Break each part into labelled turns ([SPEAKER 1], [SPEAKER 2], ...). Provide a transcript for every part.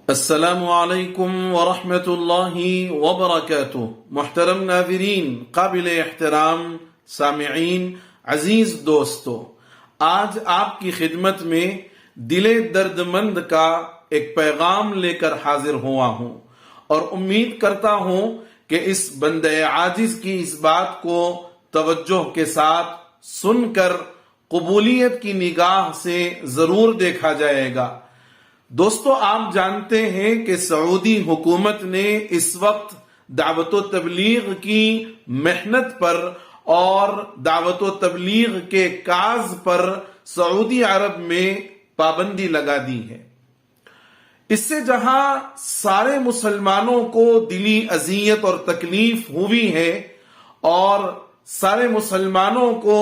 [SPEAKER 1] السلام علیکم ورحمۃ اللہ وبرکاتہ۔ محترم ناظرین، قابل احترام سامعین، عزیز دوستو، آج آپ کی خدمت میں دل درد مند کا ایک پیغام لے کر حاضر ہوا ہوں، اور امید کرتا ہوں کہ اس بندے عاجز کی اس بات کو توجہ کے ساتھ سن کر قبولیت کی نگاہ سے ضرور دیکھا جائے گا۔ دوستو، آپ جانتے ہیں کہ سعودی حکومت نے اس وقت دعوت و تبلیغ کی محنت پر اور دعوت و تبلیغ کے کاز پر سعودی عرب میں پابندی لگا دی ہے۔ اس سے جہاں سارے مسلمانوں کو دلی اذیت اور تکلیف ہوئی ہے، اور سارے مسلمانوں کو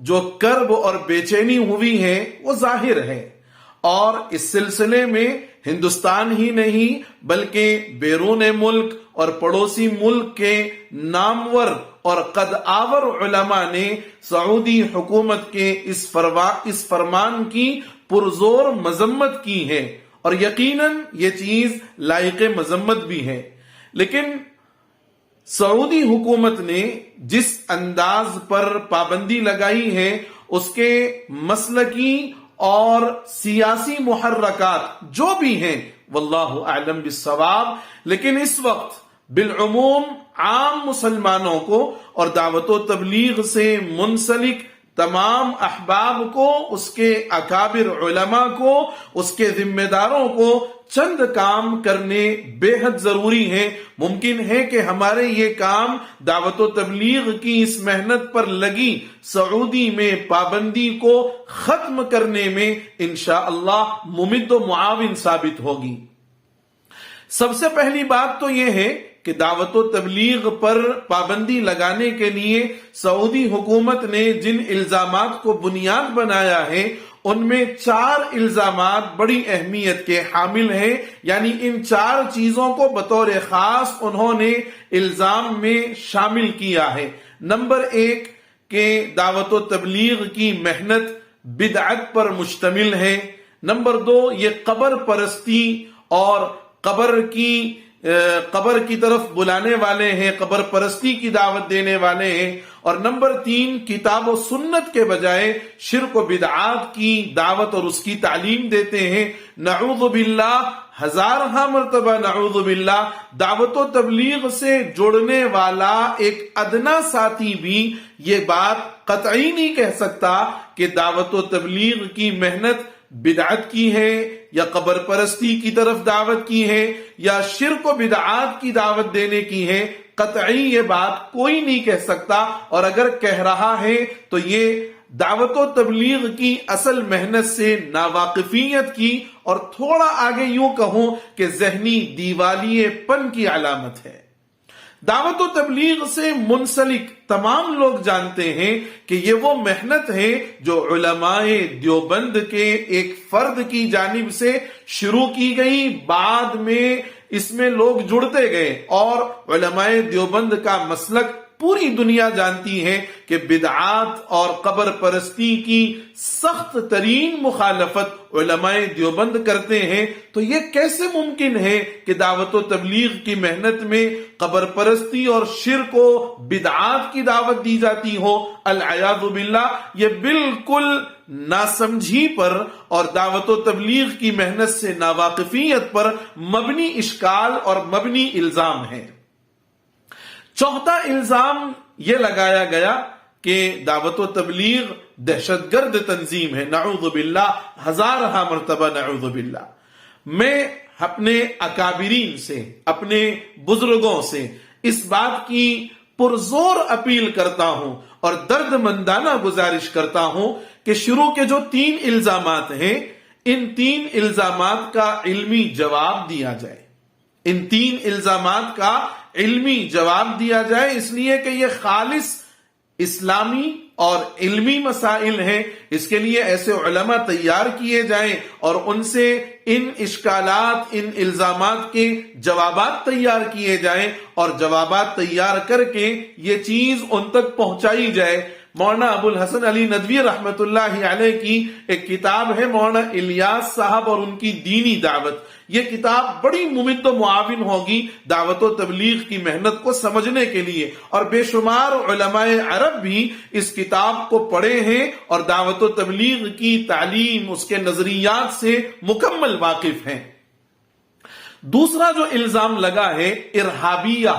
[SPEAKER 1] جو کرب اور بے چینی ہوئی ہے وہ ظاہر ہے، اور اس سلسلے میں ہندوستان ہی نہیں بلکہ بیرون ملک اور پڑوسی ملک کے نامور اور قد آور علماء نے سعودی حکومت کے اس فرمان کی پرزور مذمت کی ہے، اور یقیناً یہ چیز لائق مذمت بھی ہے۔ لیکن سعودی حکومت نے جس انداز پر پابندی لگائی ہے، اس کے مسلکی اور سیاسی محرکات جو بھی ہیں واللہ اعلم بالصواب، لیکن اس وقت بالعموم عام مسلمانوں کو اور دعوت و تبلیغ سے منسلک تمام احباب کو، اس کے اکابر علماء کو، اس کے ذمہ داروں کو چند کام کرنے بے حد ضروری ہیں۔ ممکن ہے کہ ہمارے یہ کام دعوت و تبلیغ کی اس محنت پر لگی سعودی میں پابندی کو ختم کرنے میں انشاءاللہ ممد و معاون ثابت ہوگی۔ سب سے پہلی بات تو یہ ہے کہ دعوت و تبلیغ پر پابندی لگانے کے لیے سعودی حکومت نے جن الزامات کو بنیاد بنایا ہے، ان میں 4 الزامات بڑی اہمیت کے حامل ہیں، یعنی ان 4 چیزوں کو بطور خاص انہوں نے الزام میں شامل کیا ہے۔ نمبر 1 کہ دعوت و تبلیغ کی محنت بدعت پر مشتمل ہے۔ نمبر 2 یہ قبر پرستی اور قبر کی طرف بلانے والے ہیں، قبر پرستی کی دعوت دینے والے ہیں۔ اور نمبر 3 کتاب و سنت کے بجائے شرک و بدعات کی دعوت اور اس کی تعلیم دیتے ہیں۔ نعوذ باللہ، ہزارہ مرتبہ نعوذ باللہ، دعوت و تبلیغ سے جڑنے والا ایک ادنا ساتھی بھی یہ بات قطعی نہیں کہہ سکتا کہ دعوت و تبلیغ کی محنت بدعت کی ہے، یا قبر پرستی کی طرف دعوت کی ہے، یا شرک و بدعات کی دعوت دینے کی ہے۔ قطعی یہ بات کوئی نہیں کہہ سکتا، اور اگر کہہ رہا ہے تو یہ دعوت و تبلیغ کی اصل محنت سے ناواقفیت کی، اور تھوڑا آگے یوں کہوں کہ ذہنی دیوالیے پن کی علامت ہے۔ دعوت و تبلیغ سے منسلک تمام لوگ جانتے ہیں کہ یہ وہ محنت ہے جو علماء دیوبند کے ایک فرد کی جانب سے شروع کی گئی، بعد میں اس میں لوگ جڑتے گئے، اور علماء دیوبند کا مسلک پوری دنیا جانتی ہے کہ بدعات اور قبر پرستی کی سخت ترین مخالفت علماء دیوبند کرتے ہیں۔ تو یہ کیسے ممکن ہے کہ دعوت و تبلیغ کی محنت میں قبر پرستی اور شرک و بدعات کی دعوت دی جاتی ہو؟ العیاذ باللہ، یہ بالکل ناسمجھی پر اور دعوت و تبلیغ کی محنت سے ناواقفیت پر مبنی اشکال اور مبنی الزام ہے۔ چوتھا الزام یہ لگایا گیا کہ دعوت و تبلیغ دہشت گرد تنظیم ہے۔ نعوذ باللہ، ہزارہ مرتبہ نعوذ باللہ۔ میں اپنے اکابرین سے، اپنے بزرگوں سے اس بات کی پرزور اپیل کرتا ہوں اور دردمندانہ گزارش کرتا ہوں کہ شروع کے جو 3 الزامات ہیں، ان 3 الزامات کا علمی جواب دیا جائے۔ ان 3 الزامات کا علمی جواب دیا جائے، اس لیے کہ یہ خالص اسلامی اور علمی مسائل ہیں۔ اس کے لیے ایسے علماء تیار کیے جائیں اور ان سے ان اشکالات، ان الزامات کے جوابات تیار کیے جائیں، اور جوابات تیار کر کے یہ چیز ان تک پہنچائی جائے۔ مولانا ابو الحسن علی ندوی رحمت اللہ علیہ کی ایک کتاب ہے مولانا الیاس صاحب اور ان کی دینی دعوت. یہ کتاب بڑی ممد و معاون ہوگی دعوت و تبلیغ کی محنت کو سمجھنے کے لیے، اور بے شمار علماء عرب بھی اس کتاب کو پڑھے ہیں اور دعوت و تبلیغ کی تعلیم، اس کے نظریات سے مکمل واقف ہیں. دوسرا جو الزام لگا ہے ارہابیہ،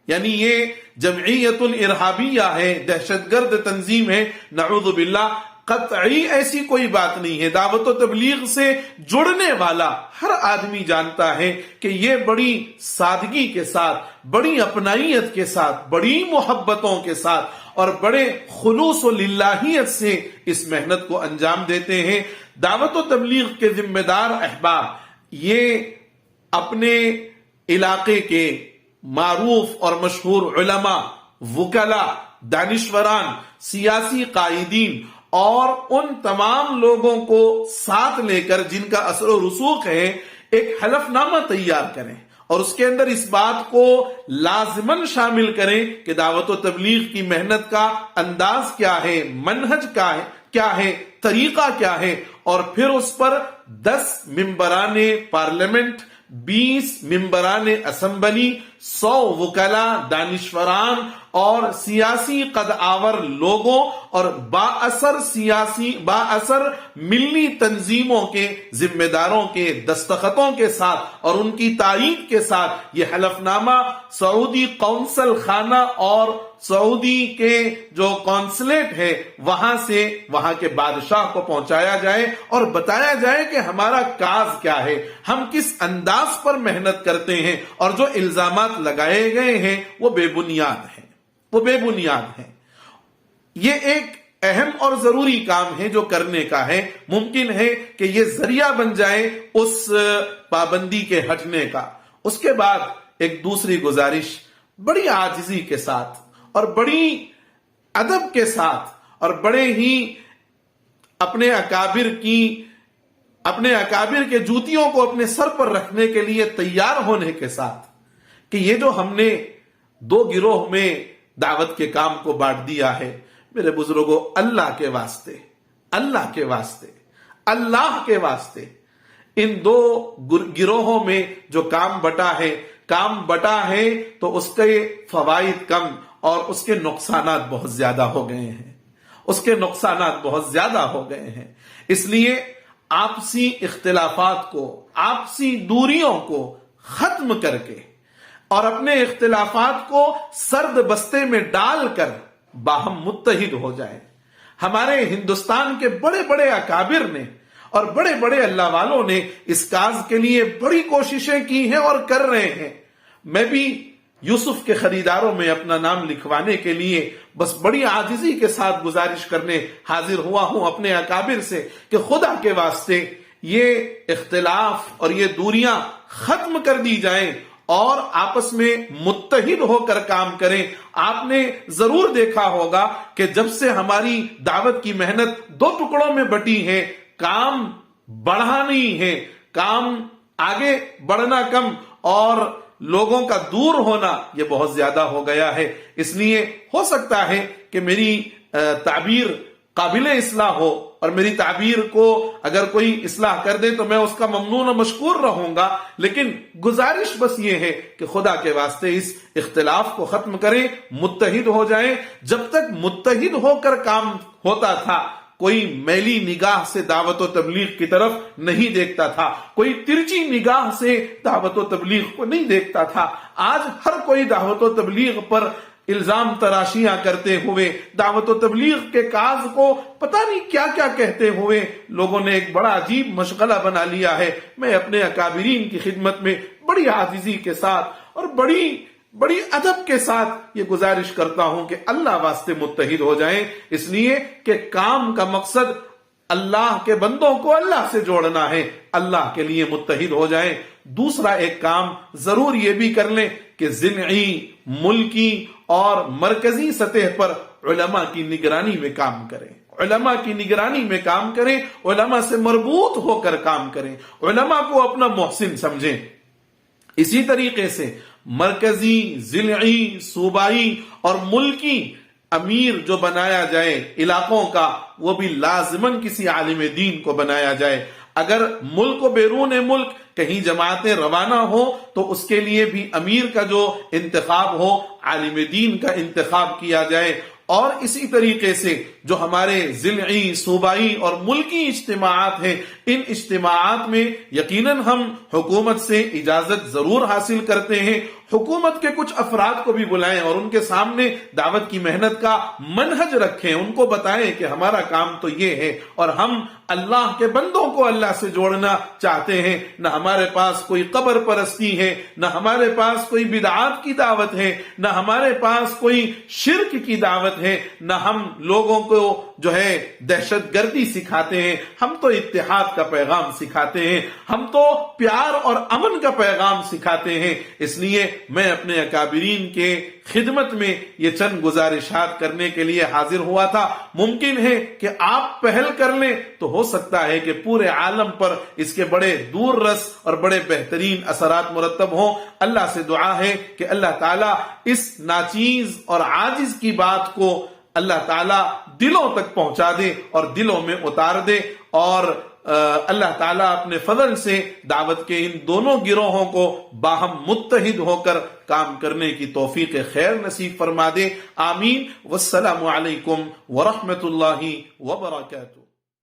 [SPEAKER 1] یعنی یہ جمعیت الارہابیہ ہے، دہشت گرد تنظیم ہے، نعوذ باللہ. قطعی ایسی کوئی بات نہیں ہے. دعوت و تبلیغ سے جڑنے والا ہر آدمی جانتا ہے کہ یہ بڑی سادگی کے ساتھ، بڑی اپنائیت کے ساتھ، بڑی محبتوں کے ساتھ اور بڑے خلوص و للہیت سے اس محنت کو انجام دیتے ہیں. دعوت و تبلیغ کے ذمہ دار احباب یہ اپنے علاقے کے معروف اور مشہور علماء، وکلاء، دانشوران، سیاسی قائدین اور ان تمام لوگوں کو ساتھ لے کر جن کا اثر و رسوخ ہے ایک حلف نامہ تیار کریں اور اس کے اندر اس بات کو لازماً شامل کریں کہ دعوت و تبلیغ کی محنت کا انداز کیا ہے، منہج کیا ہے، طریقہ کیا ہے، اور پھر اس پر 10 ممبران پارلیمنٹ، 20 ممبران اسمبلی، 100 وکلاء، دانشوران اور سیاسی قد آور لوگوں اور بااثر ملی تنظیموں کے ذمہ داروں کے دستخطوں کے ساتھ اور ان کی تائید کے ساتھ یہ حلف نامہ سعودی قونصل خانہ اور سعودی کے جو قونصلیٹ ہے وہاں سے وہاں کے بادشاہ کو پہنچایا جائے اور بتایا جائے کہ ہمارا کاز کیا ہے، ہم کس انداز پر محنت کرتے ہیں، اور جو الزامات لگائے گئے ہیں وہ بے بنیاد ہیں، وہ بے بنیاد ہیں. یہ ایک اہم اور ضروری کام ہے جو کرنے کا ہے. ممکن ہے کہ یہ ذریعہ بن جائے اس پابندی کے ہٹنے کا. اس کے بعد ایک دوسری گزارش بڑی عاجزی کے ساتھ اور بڑی ادب کے ساتھ اور بڑے ہی اپنے اکابر کے جوتیوں کو اپنے سر پر رکھنے کے لیے تیار ہونے کے ساتھ کہ یہ جو ہم نے 2 گروہ میں دعوت کے کام کو بانٹ دیا ہے، میرے بزرگوں، اللہ کے واسطے ان 2 گروہوں میں جو کام بٹا ہے تو اس کے فوائد کم اور اس کے نقصانات بہت زیادہ ہو گئے ہیں. اس لیے آپسی اختلافات کو، آپسی دوریوں کو ختم کر کے اور اپنے اختلافات کو سرد بستے میں ڈال کر باہم متحد ہو جائے. ہمارے ہندوستان کے بڑے بڑے اکابر نے اور بڑے بڑے اللہ والوں نے اس کاز کے لیے بڑی کوششیں کی ہیں اور کر رہے ہیں. میں بھی یوسف کے خریداروں میں اپنا نام لکھوانے کے لیے بس بڑی عاجزی کے ساتھ گزارش کرنے حاضر ہوا ہوں اپنے اکابر سے کہ خدا کے واسطے یہ اختلاف اور یہ دوریاں ختم کر دی جائیں اور آپس میں متحد ہو کر کام کریں. آپ نے ضرور دیکھا ہوگا کہ جب سے ہماری دعوت کی محنت 2 ٹکڑوں میں بٹی ہے، کام بڑھا نہیں ہے، کام آگے بڑھنا کم اور لوگوں کا دور ہونا یہ بہت زیادہ ہو گیا ہے. اس لیے ہو سکتا ہے کہ میری تعبیر قابل اصلاح ہو اور میری تعبیر کو اگر کوئی اصلاح کر دے تو میں اس کا ممنون و مشکور رہوں گا، لیکن گزارش بس یہ ہے کہ خدا کے واسطے اس اختلاف کو ختم کریں، متحد ہو جائیں. جب تک متحد ہو کر کام ہوتا تھا کوئی میلی نگاہ سے دعوت و تبلیغ کی طرف نہیں دیکھتا تھا، کوئی ترچی نگاہ سے دعوت و تبلیغ کو نہیں دیکھتا تھا. آج ہر کوئی دعوت و تبلیغ پر الزام تراشیاں کرتے ہوئے، دعوت و تبلیغ کے کاز کو پتہ نہیں کیا کیا کہتے ہوئے لوگوں نے ایک بڑا عجیب مشغلہ بنا لیا ہے. میں اپنے اکابرین کی خدمت میں بڑی عاجزی کے ساتھ اور بڑی ادب کے ساتھ یہ گزارش کرتا ہوں کہ اللہ واسطے متحد ہو جائیں، اس لیے کہ کام کا مقصد اللہ کے بندوں کو اللہ سے جوڑنا ہے. اللہ کے لیے متحد ہو جائیں. دوسرا ایک کام ضرور یہ بھی کر لیں کہ ضلعی، ملکی اور مرکزی سطح پر علماء کی نگرانی میں کام کریں، علماء کی نگرانی میں کام کریں، علماء سے مربوط ہو کر کام کریں، علماء کو اپنا محسن سمجھیں. اسی طریقے سے مرکزی، ضلعی، صوبائی اور ملکی امیر جو بنایا جائے علاقوں کا وہ بھی لازماً کسی عالم دین کو بنایا جائے. اگر ملک و بیرون ملک کہیں جماعتیں روانہ ہو تو اس کے لیے بھی امیر کا جو انتخاب ہو عالم دین کا انتخاب کیا جائے. اور اسی طریقے سے جو ہمارے ضلعی، صوبائی اور ملکی اجتماعات ہیں، ان اجتماعات میں یقیناً ہم حکومت سے اجازت ضرور حاصل کرتے ہیں. حکومت کے کچھ افراد کو بھی بلائیں اور ان کے سامنے دعوت کی محنت کا منہج رکھیں، ان کو بتائیں کہ ہمارا کام تو یہ ہے اور ہم اللہ کے بندوں کو اللہ سے جوڑنا چاہتے ہیں. نہ ہمارے پاس کوئی قبر پرستی ہے، نہ ہمارے پاس کوئی بدعات کی دعوت ہے، نہ ہمارے پاس کوئی شرک کی دعوت ہے، نہ ہم لوگوں کو جو ہے دہشت گردی سکھاتے ہیں. ہم تو اتحاد کا پیغام سکھاتے ہیں، ہم تو پیار اور امن کا پیغام سکھاتے ہیں. اس لیے میں اپنے اکابرین کے خدمت میں یہ چند گزارشات کرنے کے لیے حاضر ہوا تھا. ممکن ہے کہ آپ پہل کر لیں تو ہو سکتا ہے کہ پورے عالم پر اس کے بڑے دور رس اور بڑے بہترین اثرات مرتب ہوں. اللہ سے دعا ہے کہ اللہ تعالیٰ اس ناچیز اور عاجز کی بات کو اللہ تعالیٰ دلوں تک پہنچا دے اور دلوں میں اتار دے، اور اللہ تعالیٰ اپنے فضل سے دعوت کے ان دونوں گروہوں کو باہم متحد ہو کر کام کرنے کی توفیق خیر نصیب فرما دے. آمین. والسلام علیکم ورحمۃ اللہ وبرکاتہ.